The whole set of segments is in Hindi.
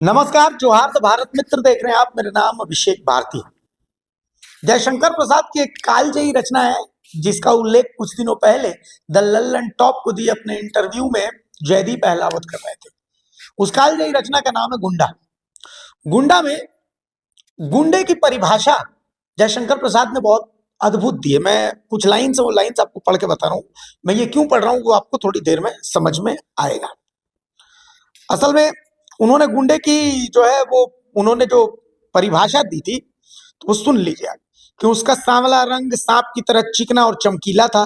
नमस्कार, जोहार तो भारत मित्र देख रहे हैं आप। मेरा नाम अभिषेक भारती है। जयशंकर प्रसाद की एक कालजयी रचना है जिसका उल्लेख कुछ दिनों पहले द लल्लन टॉप को दिए अपने इंटरव्यू में जयदीप अहलावत कर रहे थे। उस कालजयी रचना का नाम है गुंडा। गुंडा में गुंडे की परिभाषा जयशंकर प्रसाद ने बहुत अद्भुत दी है। मैं कुछ लाइन से वो लाइन्स आपको पढ़ के बता रहा हूँ। मैं ये क्यों पढ़ रहा हूँ वो आपको थोड़ी देर में समझ में आएगा। असल में उन्होंने गुंडे की जो है वो उन्होंने जो परिभाषा दी थी तो वो सुन लीजिए आप कि उसका सांवला रंग सांप की तरह चिकना और चमकीला था।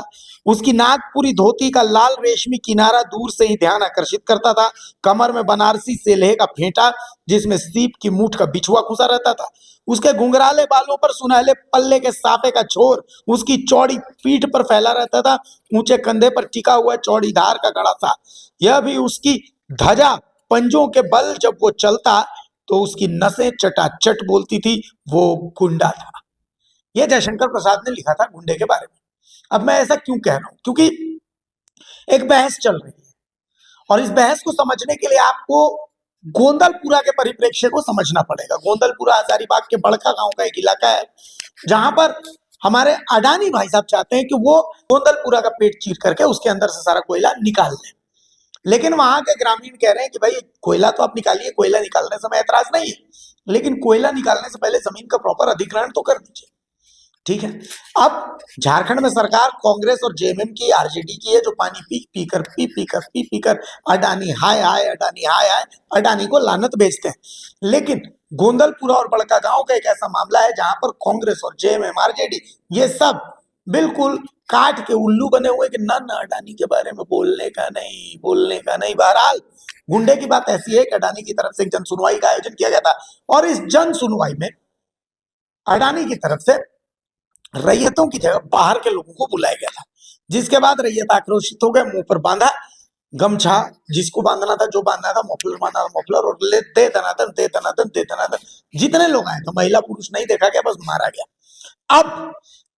उसकी नाक पूरी धोती का लाल रेशमी किनारा दूर से ही ध्यान आकर्षित करता था। कमर में बनारसी सेल्हे का फेंटा जिसमें सीप की मूठ का बिछुआ खुसा रहता था। उसके घुंघराले बालों पर सुनहले पल्ले के साफे का छोर उसकी चौड़ी पीठ पर फैला रहता था। ऊंचे कंधे पर टिका हुआ चौड़ी धार का गड़ा था। यह भी उसकी ध्वजा पंजों के बल जब वो चलता तो उसकी नसें चटाचट बोलती थी। वो गुंडा था। यह जयशंकर प्रसाद ने लिखा था गुंडे के बारे में। अब मैं ऐसा क्यों कह रहा हूं? क्योंकि एक बहस चल रही है और इस बहस को समझने के लिए आपको गोंदलपुरा के परिप्रेक्ष्य को समझना पड़ेगा। गोंदलपुरा हजारीबाग के बड़का गांव का एक इलाका है जहां पर हमारे अडानी भाई साहब चाहते हैं कि वो गोंदलपुरा का पेट चीर करके उसके अंदर से सारा कोयला निकाल लें। लेकिन वहां के ग्रामीण कह रहे हैं कि भाई कोयला तो आप निकालिए, कोयला निकालने से हमें ऐतराज नहीं है, लेकिन कोयला निकालने से पहले जमीन का प्रॉपर अधिग्रहण तो कर दीजिए। ठीक है। अब झारखंड में सरकार कांग्रेस और जेएमएम की, आरजेडी की है जो पानी पी पी कर अडानी हाय हाय, अडानी हाय हाय, अडानी को लानत भेजते हैं। लेकिन गोंदलपुरा और बड़का गांव का एक ऐसा मामला है जहां पर कांग्रेस और जेएमएम, आरजेडी ये सब बिल्कुल काट के उल्लू बने हुए कि ना ना अडानी के बारे में बोलने का नहीं, बोलने का नहीं। बहरहाल गुंडे की बात ऐसी है कि अडानी की तरफ से एक जन सुनवाई का आयोजन किया गया था और इस जन सुनवाई में अडानी की तरफ से रैयतों की जगह बाहर के लोगों को बुलाया गया था, जिसके बाद रैयत आक्रोशित हो गए। मुंह पर बांधा गमछा, जिसको बांधना था, जो बांधना था, मफलर बांधा था मफलर, और ले दे दनादन दे दनादन दे दनादन। जितने लोग आए थे, महिला पुरुष नहीं देखा गया, बस मारा गया। अब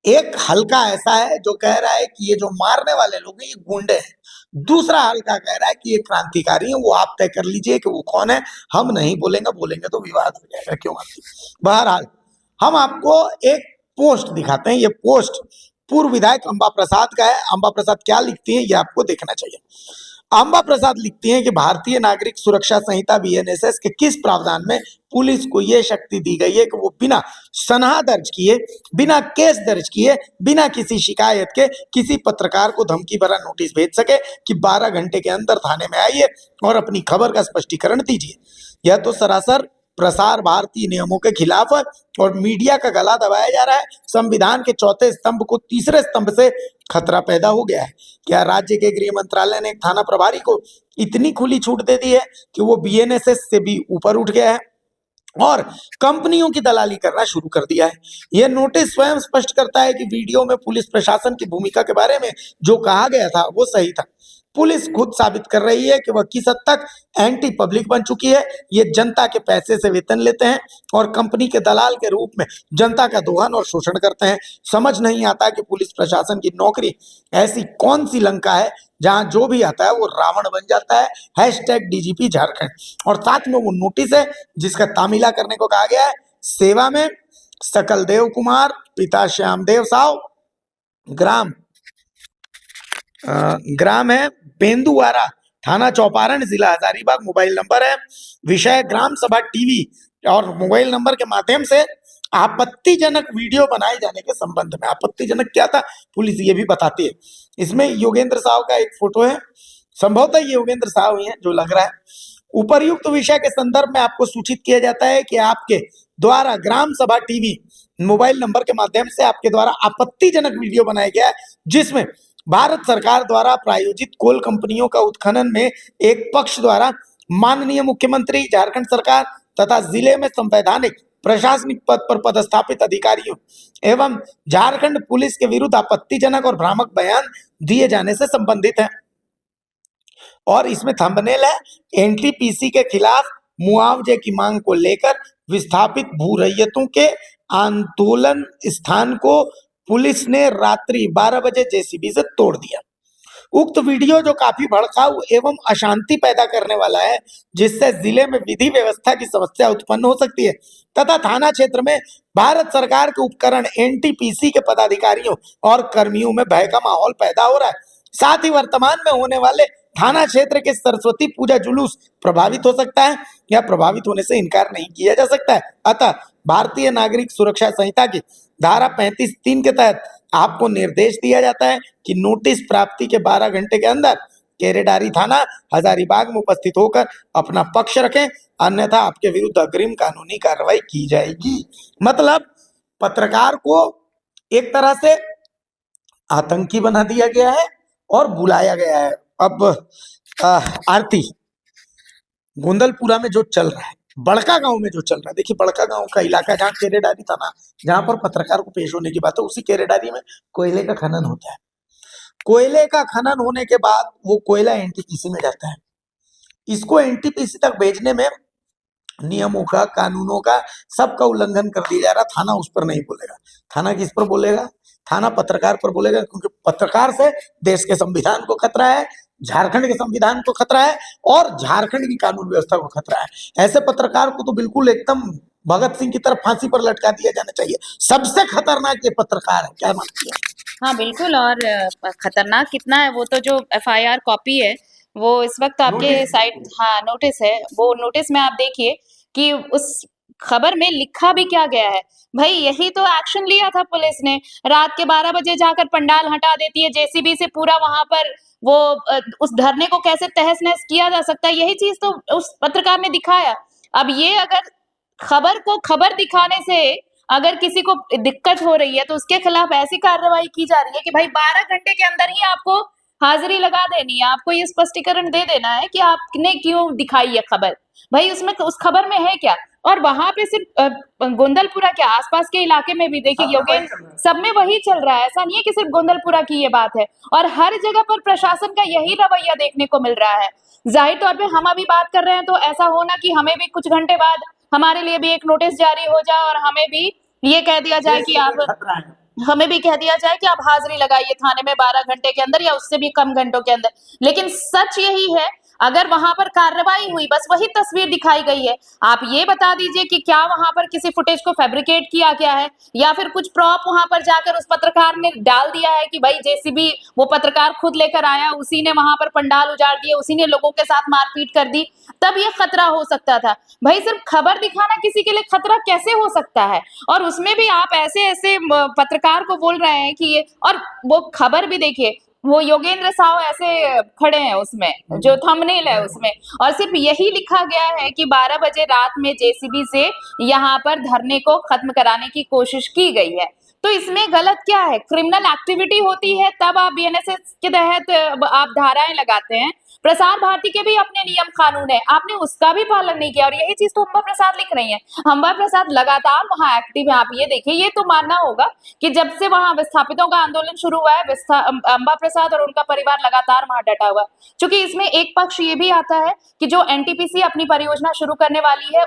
एक हल्का ऐसा है जो कह रहा है कि ये जो मारने वाले लोग हैं ये गुंडे हैं। दूसरा हल्का कह रहा है कि ये क्रांतिकारी है। वो आप तय कर लीजिए कि वो कौन है, हम नहीं बोलेंगे, बोलेंगे तो विवाद हो जाएगा। क्यों आती? बहरहाल हम आपको एक पोस्ट दिखाते हैं। ये पोस्ट पूर्व विधायक अंबा प्रसाद का है। अंबा प्रसाद क्या लिखती है ये आपको देखना चाहिए। अंबा प्रसाद लिखती हैं कि भारतीय नागरिक सुरक्षा संहिता बीएनएसएस के किस प्रावधान में पुलिस को यह शक्ति दी गई है कि वो बिना सनहा दर्ज किए, बिना केस दर्ज किए, बिना किसी शिकायत के किसी पत्रकार को धमकी भरा नोटिस भेज सके कि 12 घंटे के अंदर थाने में आइए और अपनी खबर का स्पष्टीकरण दीजिए। यह तो सरासर प्रसार भारतीय नियमों के खिलाफ है और मीडिया का गला दबाया जा रहा है। संविधान के चौथे स्तंभ को तीसरे स्तंभ से खतरा पैदा हो गया है। क्या राज्य के गृह मंत्रालय ने एक थाना प्रभारी को इतनी खुली छूट दे दी है कि वो बीएनएसएस से भी ऊपर उठ गया है और कंपनियों की दलाली करना शुरू कर दिया है? यह नोटिस स्वयं स्पष्ट करता है कि वीडियो में पुलिस प्रशासन की भूमिका के बारे में जो कहा गया था वो सही था। पुलिस खुद साबित कर रही है कि वह किस हद तक एंटी पब्लिक बन चुकी है। ये जनता के पैसे से वेतन लेते हैं और कंपनी के दलाल के रूप में जनता का दोहन और शोषण करते हैं। समझ नहीं आता कि पुलिस प्रशासन की नौकरी ऐसी कौन सी लंका है जहां जो भी आता है वो रावण बन जाता है। Hashtag DGP Jharkhand. और साथ में वो नोटिस है जिसका तामीला करने को कहा गया है। सेवा में सकल देव कुमार, पिता श्यामदेव साव, ग्राम ग्राम है बेंदुआरा, थाना चौपारण, जिला हजारीबाग। मोबाइल नंबर है, विषय ग्राम सभा टीवी, और मोबाइल नंबर के माध्यम से आपत्तिजनक वीडियो बनाए जाने के संबंध में। आपत्तिजनक क्या था पुलिस ये भी बताती है। इसमें योगेंद्र साहब का एक फोटो है, संभवतः ये योगेंद्र साहब ही है जो लग रहा है। उपर्युक्त विषय के संदर्भ में आपको सूचित किया जाता है कि आपके द्वारा ग्राम सभा टीवी मोबाइल नंबर के माध्यम से आपके द्वारा आपत्तिजनक वीडियो बनाया गया है जिसमें भारत सरकार द्वारा प्रायोजित कोल कंपनियों का उत्खनन में एक पक्ष द्वारा माननीय मुख्यमंत्री झारखंड सरकार तथा जिले में संवैधानिक प्रशासनिक पद पर पदस्थापित अधिकारियों एवं झारखंड पुलिस के विरुद्ध आपत्तिजनक और भ्रामक बयान दिए जाने से संबंधित है। और इसमें थंबनेल है, एनटीपीसी के खिलाफ मुआवजे की मांग को लेकर विस्थापित भू रैयतों के आंदोलन स्थान को पुलिस ने रात्रि 12 बजे जेसीबी से तोड़ दिया। उक्त वीडियो जो काफी भड़काऊ एवं अशांति पैदा करने वाला है, जिससे जिले में विधि व्यवस्था की समस्या उत्पन्न हो सकती है तथा थाना क्षेत्र में भारत सरकार के उपकरण एनटीपीसी के पदाधिकारियों और कर्मियों में भय का माहौल पैदा हो रहा है। साथ ही वर्तमान में होने वाले थाना क्षेत्र के सरस्वती पूजा जुलूस प्रभावित हो सकता है या प्रभावित होने से इनकार नहीं किया जा सकता है। अतः भारतीय नागरिक सुरक्षा संहिता की धारा 35(3) के तहत आपको निर्देश दिया जाता है कि नोटिस प्राप्ति के 12 घंटे के अंदर केरेडारी थाना हजारीबाग में उपस्थित होकर अपना पक्ष रखें, अन्यथा आपके विरुद्ध अग्रिम कानूनी कार्रवाई की जाएगी। मतलब पत्रकार को एक तरह से आतंकी बना दिया गया है और बुलाया गया है। अब आरती गोंदलपुरा में जो चल रहा है, बड़का गांव में जो चल रहा है, देखिए बड़का गांव का इलाका जहाँ केरेडारी थाना, जहां पर पत्रकार को पेश होने की बात है, उसी केरेडारी में कोयले का खनन होता है। कोयले का खनन होने के बाद वो कोयला एनटीपीसी में जाता है। इसको एनटीपीसी तक भेजने में नियमों का, कानूनों का, सबका उल्लंघन कर दिया जा रहा। थाना उस पर नहीं बोलेगा। थाना किस पर बोलेगा? थाना पत्रकार पर बोलेगा, क्योंकि पत्रकार से देश के संविधान को खतरा है, झारखंड के संविधान को खतरा है और झारखंड की कानून व्यवस्था को खतरा है। ऐसे पत्रकार को तो बिल्कुल एकदम भगत सिंह की तरफ फांसी पर लटका दिया जाना चाहिए। सबसे खतरनाक ये पत्रकार है। क्या मानती है? हाँ बिल्कुल। और खतरनाक कितना है, वो तो जो एफआईआर कॉपी है वो इस वक्त आपके नोटिस साइट, हाँ नोटिस है, वो नोटिस में आप देखिए कि उस खबर में लिखा भी क्या गया है। भाई यही तो एक्शन लिया था पुलिस ने। रात के 12 बजे जाकर पंडाल हटा देती है जेसीबी से, पूरा वहां पर वो उस धरने को कैसे तहस नहस किया जा सकता है, यही चीज तो उस पत्रकार ने दिखाया। अब ये अगर खबर को खबर दिखाने से अगर किसी को दिक्कत हो रही है तो उसके खिलाफ ऐसी कार्रवाई की जा रही है कि भाई 12 घंटे के अंदर ही आपको हाजिरी लगा देनी है, आपको ये स्पष्टीकरण दे देना है कि आपने क्यों दिखाई है खबर। भाई उसमें उस खबर में है क्या? और वहां पे सिर्फ गोंदलपुरा के आसपास के इलाके में भी देखिए योगेंद्र, सब में वही चल रहा है। ऐसा नहीं है कि सिर्फ गोंदलपुरा की ये बात है, और हर जगह पर प्रशासन का यही रवैया देखने को मिल रहा है। जाहिर तौर पे हम अभी बात कर रहे हैं तो ऐसा होना कि हमें भी कुछ घंटे बाद हमारे लिए भी एक नोटिस जारी हो जाए और हमें भी ये कह दिया जाए कि आप हाजिरी लगाइए थाने में 12 घंटे के अंदर या उससे भी कम घंटों के अंदर। लेकिन सच यही है, अगर वहां पर कार्रवाई हुई, बस वही तस्वीर दिखाई गई है। आप ये बता दीजिए कि क्या वहां पर किसी फुटेज को फैब्रिकेट किया गया है या फिर कुछ प्रॉप वहां पर जाकर उस पत्रकार ने डाल दिया है कि भाई जेसीबी वो पत्रकार खुद लेकर आया, उसी ने वहां पर पंडाल उजाड़ दिए, उसी ने लोगों के साथ मारपीट कर दी, तब ये खतरा हो सकता था। भाई सिर्फ खबर दिखाना किसी के लिए खतरा कैसे हो सकता है? और उसमें भी आप ऐसे ऐसे पत्रकार को बोल रहे हैं कि ये, और वो खबर भी देखिए, वो योगेंद्र साव ऐसे खड़े हैं उसमें, जो थंबनेल है उसमें, और सिर्फ यही लिखा गया है कि 12 बजे रात में जेसीबी से यहाँ पर धरने को खत्म कराने की कोशिश की गई है। तो इसमें गलत क्या है? क्रिमिनल एक्टिविटी होती है तब आप बीएनएसएस के तहत आप धाराएं लगाते हैं। प्रसार भारती के भी अपने नियम कानून है, आपने उसका भी पालन नहीं किया, और यही चीज तो अंबा प्रसाद लिख रही है। अंबा प्रसाद लगातार वहां एक्टिव है। आप ये देखिए, ये तो मानना होगा कि जब से वहां विस्थापितों का आंदोलन शुरू हुआ है, अंबा प्रसाद और उनका परिवार लगातार वहां डटा हुआ है। क्योंकि इसमें एक पक्ष ये भी आता है कि जो एनटीपीसी अपनी परियोजना शुरू करने वाली है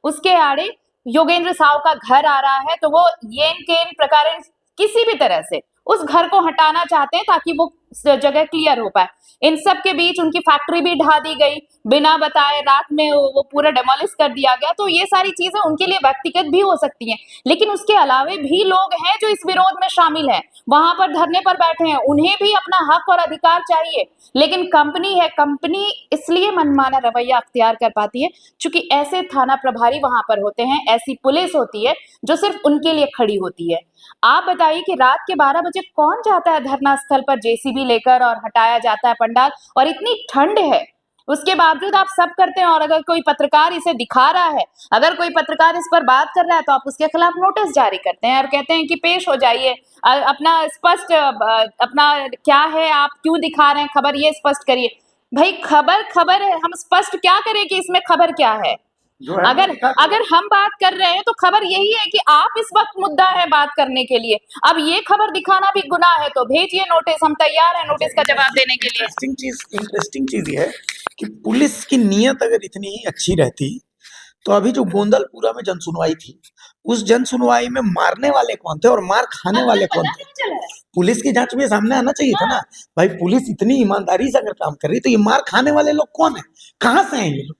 उसके आड़े योगेंद्र साव का घर आ रहा है, तो वो येन केन प्रकार किसी भी तरह से उस घर को हटाना चाहते हैं ताकि वो जगह क्लियर हो पाए। इन सब के बीच उनकी फैक्ट्री भी ढा दी गई बिना बताए, रात में वो पूरा डेमोलिश कर दिया गया। तो ये सारी चीजें उनके लिए व्यक्तिगत भी हो सकती हैं, लेकिन उसके अलावे भी लोग हैं जो इस विरोध में शामिल हैं, वहां पर धरने पर बैठे हैं, उन्हें भी अपना हक और अधिकार चाहिए। लेकिन कंपनी है, कंपनी इसलिए मनमाना रवैया अख्तियार कर पाती है क्योंकि ऐसे थाना प्रभारी वहां पर होते हैं, ऐसी पुलिस होती है जो सिर्फ उनके लिए खड़ी होती है। आप बताइए कि रात के 12 बजे कौन जाता है धरना स्थल पर जेसीबी लेकर और हटाया जाता है पंडाल, और इतनी ठंड है उसके बावजूद आप सब करते हैं। और अगर कोई पत्रकार इसे दिखा रहा है, अगर कोई पत्रकार इस पर बात कर रहा है, तो आप उसके खिलाफ नोटिस जारी करते हैं और कहते हैं कि पेश हो जाइए, अपना स्पष्ट अपना क्या है, आप क्यों दिखा रहे हैं खबर, ये स्पष्ट करिए। भाई खबर खबर है, हम स्पष्ट क्या करें कि इसमें खबर क्या है? अगर हम बात कर रहे हैं तो खबर यही है कि आप इस वक्त मुद्दा है बात करने के लिए। अब ये खबर दिखाना भी गुनाह है तो भेजिए नोटिस, हम तैयार हैं नोटिस का जवाब देने के लिए। इंटरेस्टिंग चीज ये है कि पुलिस की नीयत अगर इतनी ही अच्छी रहती तो अभी जो गोंदलपुरा में जन सुनवाई थी, उस जन सुनवाई में मारने वाले कौन थे और मार खाने वाले कौन थे? पुलिस की जांच में सामने आना चाहिए था ना भाई। पुलिस इतनी ईमानदारी से अगर काम कर रही तो ये मार खाने वाले लोग कौन है, कहाँ से हैं ये लोग?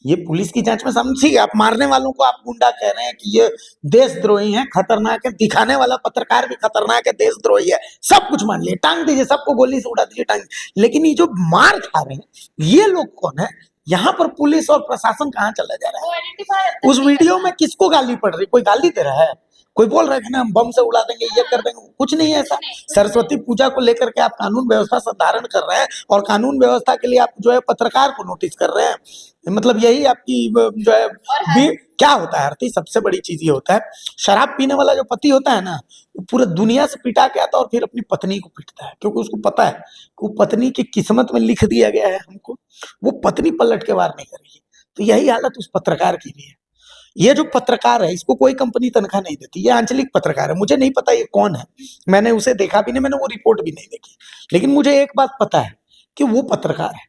ये पुलिस की जांच में सामने, ठीक है आप मारने वालों को आप गुंडा कह रहे हैं कि ये देशद्रोही है, खतरनाक है, दिखाने वाला पत्रकार भी खतरनाक है, देशद्रोही है, सब कुछ मान लिए, टांग दीजिए, सबको गोली से उड़ा दीजिए, टांग। लेकिन ये जो मार खा रहे हैं ये लोग कौन है? यहाँ पर पुलिस और प्रशासन कहाँ चला जा रहा है? उस वीडियो में किसको गाली पड़ रही? कोई गाली दे रहा है? कोई बोल रहा है कि ना हम बम से उड़ा देंगे, ये कर देंगे? कुछ नहीं है ऐसा। सरस्वती पूजा को लेकर के आप कानून व्यवस्था संधारण कर रहे हैं और कानून व्यवस्था के लिए आप जो है पत्रकार को नोटिस कर रहे हैं। मतलब यही आपकी जो है क्या होता है आरती, सबसे बड़ी चीज ये होता है, शराब पीने वाला जो पति होता है ना, वो पूरे दुनिया से पिटा के आता है और फिर अपनी पत्नी को पीटता है, क्योंकि उसको पता है कि वो पत्नी की किस्मत में लिख दिया गया है हमको, वो पत्नी पलट के वार नहीं करेगी। तो यही हालत उस पत्रकार की भी है। ये जो पत्रकार है इसको कोई कंपनी तनख्वाह नहीं देती, ये आंचलिक पत्रकार है। मुझे नहीं पता ये कौन है, मैंने उसे देखा भी नहीं, मैंने वो रिपोर्ट भी नहीं देखी, लेकिन मुझे एक बात पता है कि वो पत्रकार है,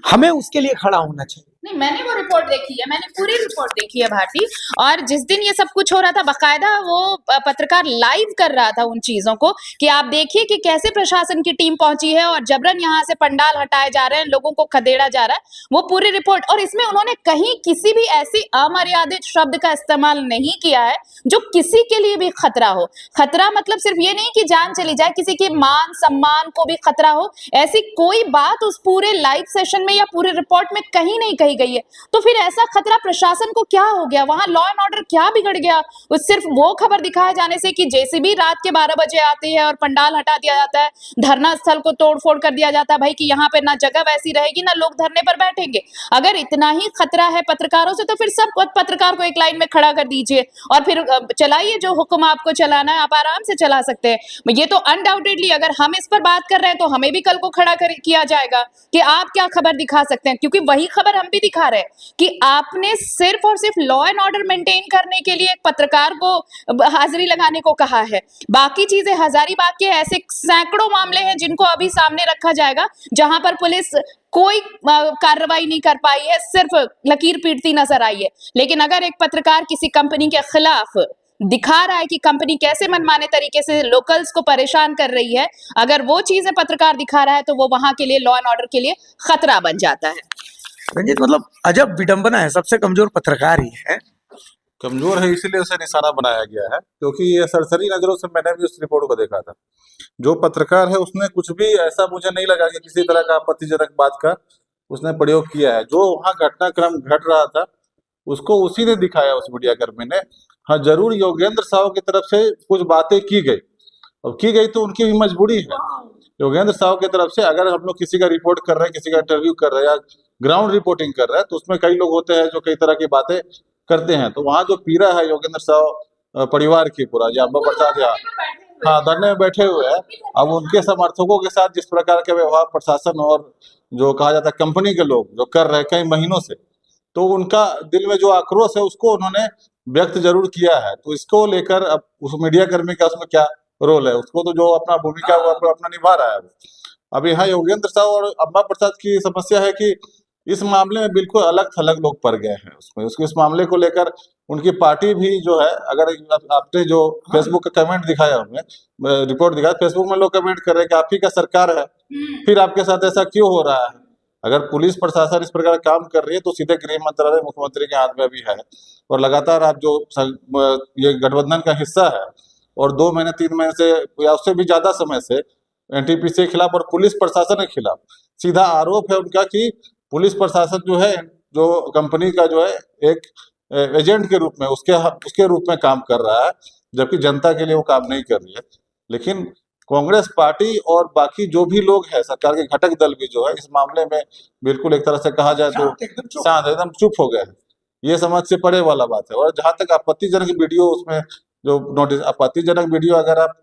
हमें उसके लिए खड़ा होना चाहिए। नहीं, मैंने वो रिपोर्ट देखी है, मैंने पूरी रिपोर्ट देखी है भारती। और जिस दिन ये सब कुछ हो रहा था, बकायदा वो पत्रकार लाइव कर रहा था उन चीजों को कि आप देखिए कि कैसे प्रशासन की टीम पहुंची है और जबरन यहाँ से पंडाल हटाए जा रहे हैं, लोगों को खदेड़ा जा रहा है, वो पूरी रिपोर्ट। और इसमें उन्होंने कहीं किसी भी ऐसी अमर्यादित शब्द का इस्तेमाल नहीं किया है जो किसी के लिए भी खतरा हो। खतरा मतलब सिर्फ ये नहीं कि जान चली जाए, किसी के मान सम्मान को भी खतरा हो, ऐसी कोई बात उस पूरे लाइव सेशन में या पूरे रिपोर्ट में कहीं नहीं कही गई है। तो फिर ऐसा खतरा प्रशासन को क्या हो गया? वहां लॉ एंड ऑर्डर क्या बिगड़ गया? उस सिर्फ वो खबर दिखाए जाने से कि जेसीबी रात के 12 बजे आती है और पंडाल हटा दिया जाता है, धरना स्थल को तोड़फोड़ कर दिया जाता है भाई कि यहाँ पे ना जगह वैसी रहेगी ना लोग धरने पर बैठेंगे। अगर इतना ही खतरा है पत्रकारों से तो फिर सब पत्रकार को एक लाइन में खड़ा कर दीजिए और फिर चलाइए, जो हुक्म आपको चलाना है आप आराम से चला सकते हैं। ये तो अनडाउटेडली अगर हम इस पर बात कर रहे हैं तो हमें भी कल को खड़ा किया जाएगा कि आप क्या खबर दिखा सकते हैं, क्योंकि वही खबर हम भी दिखा रहे हैं कि आपने सिर्फ और सिर्फ लॉ एंड ऑर्डर मेंटेन करने के लिए एक पत्रकार को हाजिरी लगाने को कहा है। बाकी चीजें हजारीबाग के ऐसे सैकड़ों मामले हैं जिनको अभी सामने रखा जाएगा, जहां पर पुलिस कोई कार्रवाई नहीं कर पाई है, सिर्फ लकीर पीटती नजर आई है। लेकिन अगर एक पत्रकार किसी कंपनी के खिलाफ दिखा रहा है कि कंपनी कैसे मनमाने तरीके से लोकल्स को परेशान कर रही है, अगर वो चीजें पत्रकार दिखा रहा है तो वो वहां के लिए लॉ एंड ऑर्डर के लिए खतरा बन जाता है। रंजीत, मतलब अजब विडंबना है, सबसे कमजोर पत्रकार ही है। कमजोर है इसीलिए उसे निशाना बनाया गया है, क्योंकि ये सरसरी नजरों से मैंने भी उस रिपोर्ट को देखा था। जो पत्रकार है उसने कुछ भी ऐसा मुझे नहीं लगा कि किसी तरह का आपत्तिजनक बात का उसने प्रयोग किया है। जो वहाँ घटनाक्रम घट रहा था उसको उसी ने दिखाया, उस मीडिया कर्मी ने। हाँ, जरूर योगेंद्र साहु की तरफ से कुछ बातें की गई, और की गई तो उनकी भी मजबूरी है। योगेंद्र साहु की तरफ से अगर हम लोग किसी का रिपोर्ट कर रहे हैं, किसी का इंटरव्यू कर रहे हैं या ग्राउंड रिपोर्टिंग कर रहे हैं, तो उसमें कई लोग होते हैं जो कई तरह की बातें करते हैं। तो वहाँ जो पीड़ा है योगेंद्र साहु परिवार की पूरा, या अम्बा प्रसाद यहाँ हाँ धरने में बैठे हुए हैं, अब उनके समर्थकों के साथ जिस प्रकार के व्यवहार प्रशासन और जो कहा जाता है कंपनी के लोग जो कर रहे हैं कई महीनों से, तो उनका दिल में जो आक्रोश है उसको उन्होंने व्यक्त जरूर किया है। तो इसको लेकर अब उस मीडिया कर्मी का उसमें क्या रोल है, उसको तो जो अपना भूमिका वो अपना निभा रहा है। अब यहाँ योगेंद्र साहु और अम्बा प्रसाद की समस्या है कि इस मामले में बिल्कुल अलग थलग लोग पड़ गए हैं उसमें। उसको इस मामले को लेकर उनकी पार्टी भी जो है, अगर आपने जो फेसबुक का कमेंट दिखाया, उनमें रिपोर्ट दिखाया, फेसबुक में लोग कमेंट कर रहे हैं कि आप ही का सरकार है, फिर आपके साथ ऐसा क्यों हो रहा है। अगर पुलिस प्रशासन इस प्रकार काम कर रही है तो सीधे गृह मंत्रालय मुख्यमंत्री के हाथ में भी है, और लगातार आप जो ये गठबंधन का हिस्सा है और 2 महीने 3 महीने से या उससे भी ज्यादा समय से एनटीपीसी के खिलाफ और पुलिस प्रशासन के खिलाफ सीधा आरोप है उनका कि पुलिस प्रशासन जो है, जो कंपनी का जो है एक एजेंट के रूप में उसके रूप में काम कर रहा है, जबकि जनता के लिए वो काम नहीं कर रही है। लेकिन कांग्रेस पार्टी और बाकी जो भी लोग हैं, सरकार के घटक दल भी जो है, इस मामले में बिल्कुल एक तरह से कहा जाए तो शांत एकदम चुप हो गए हैं। ये समझ से परे वाला बात है। और जहां तक आपत्तिजनक वीडियो, उसमें जो नोटिस आपत्तिजनक वीडियो अगर आप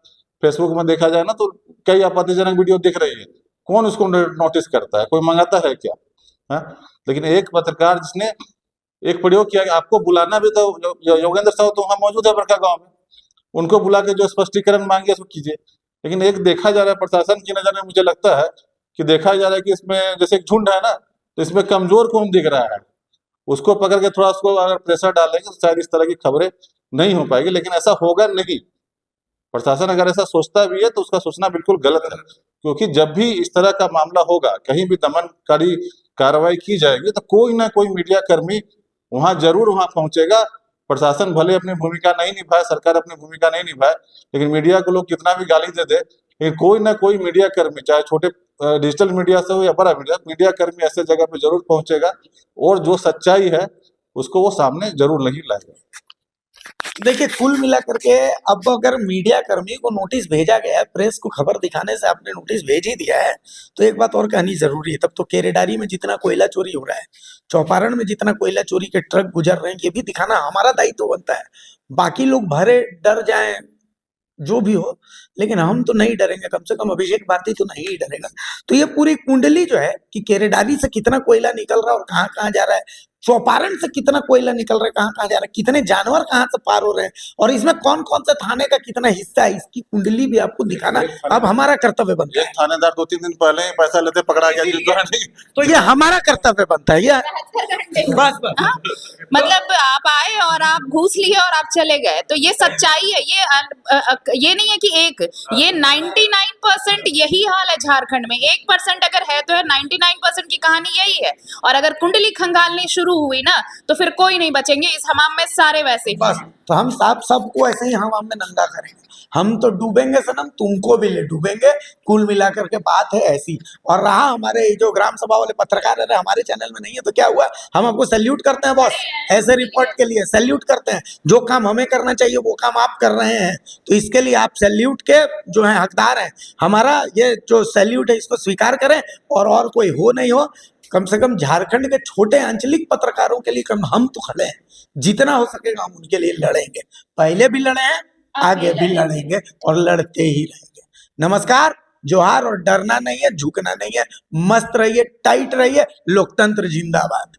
फेसबुक में देखा जाए ना, तो कई आपत्तिजनक वीडियो दिख रही है, कौन उसको नोटिस करता है, कोई मंगाता है क्या है? लेकिन एक पत्रकार जिसने एक प्रयोग किया, आपको बुलाना भी तो योगेंद्र साहु तो वहाँ मौजूद है बड़का गांव में, उनको बुला के जो स्पष्टीकरण मांगे उसको कीजिए। लेकिन एक देखा जा रहा है प्रशासन की नजर में, मुझे लगता है कि देखा जा रहा है कि इसमें जैसे एक झुंड है ना, तो इसमें कमजोर कौन दिख रहा है, उसको पकड़ के थोड़ा उसको अगर प्रेशर डालेंगे तो शायद इस तरह की खबरें नहीं हो पाएगी, लेकिन ऐसा होगा नहीं। प्रशासन अगर ऐसा सोचता भी है तो उसका सोचना बिल्कुल गलत है, क्योंकि जब भी इस तरह का मामला होगा, कहीं भी दमनकारी कार्रवाई की जाएगी, तो कोई ना कोई मीडिया कर्मी वहां जरूर वहां पहुंचेगा। प्रशासन भले अपनी भूमिका नहीं निभाए, सरकार अपनी भूमिका नहीं निभाए, लेकिन मीडिया को लोग कितना भी गाली दे दे, लेकिन कोई ना कोई मीडिया कर्मी, चाहे छोटे डिजिटल मीडिया से हो या बड़ा मीडिया, मीडिया कर्मी ऐसे जगह पे जरूर पहुंचेगा और जो सच्चाई है उसको वो सामने जरूर नहीं लाएगा। देखिए, कुल मिला करके अब अगर मीडिया कर्मी को नोटिस भेजा गया है, प्रेस को खबर दिखाने से आपने नोटिस भेज ही दिया है, तो एक बात और कहनी जरूरी है। तब तो केरेडारी में जितना कोयला चोरी हो रहा है, चौपारण में जितना कोयला चोरी के ट्रक गुजर रहे हैं, ये भी दिखाना हमारा दायित्व बनता है। बाकी लोग भरे डर जाएं, जो भी हो, लेकिन हम तो नहीं डरेंगे, कम से कम अभिषेक भारती तो नहीं ही डरेगा। तो ये पूरी कुंडली जो है कि केरेडारी से कितना कोयला निकल रहा है और कहाँ कहाँ जा रहा है, चौपारण से कितना कोयला निकल रहा है, कहाँ कहाँ जा रहा है, कितने जानवर कहाँ से पार हो रहे हैं, और इसमें कौन कौन से थाने का कितना हिस्सा है, इसकी कुंडली भी आपको दिखाना अब हमारा कर्तव्य बनता एक थानेदार 2-3 दिन पहले ही पैसा लेते पकड़ा गया, जिस द्वारा नहीं। है। तो ये हमारा कर्तव्य बनता है, ये बस बस। हाँ, मतलब आप आए और आप घूस लिए और आप चले गए, तो ये सच्चाई है। ये नहीं है कि ये 99% यही हाल है झारखंड में। 1% अगर है तो है, 99% की कहानी यही है। और अगर कुंडली खंगालनी शुरू हुई ना, तो फिर कोई नहीं बचेंगे इस हमाम में, सारे वैसे ही। बस, तो हम सबको ऐसे ही हवा में नंगा करेंगे। हम तो डूबेंगे सनम, तुमको भी ले डूबेंगे। कुल मिलाकर के बात है ऐसी। और रहा हमारे जो ग्राम सभा वाले पत्रकार है, हमारे चैनल में नहीं है तो क्या हुआ, हम आपको सैल्यूट करते हैं बॉस, ऐसे रिपोर्ट के लिए सैल्यूट करते हैं। जो काम हमें करना चाहिए वो काम आप कर रहे हैं, तो इसके लिए आप सैल्यूट के जो है हकदार हैं। हमारा ये जो सैल्यूट है इसको स्वीकार करें, और कोई हो नहीं हो, कम से कम झारखंड के छोटे आंचलिक पत्रकारों के लिए हम तो खड़े हैं। जितना हो सकेगा हम उनके लिए लड़ेंगे, पहले भी लड़े हैं, आगे भी लड़ेंगे और लड़ते ही रहेंगे। नमस्कार, जोहार, और डरना नहीं है, झुकना नहीं है, मस्त रहिए, टाइट रहिए, लोकतंत्र जिंदाबाद।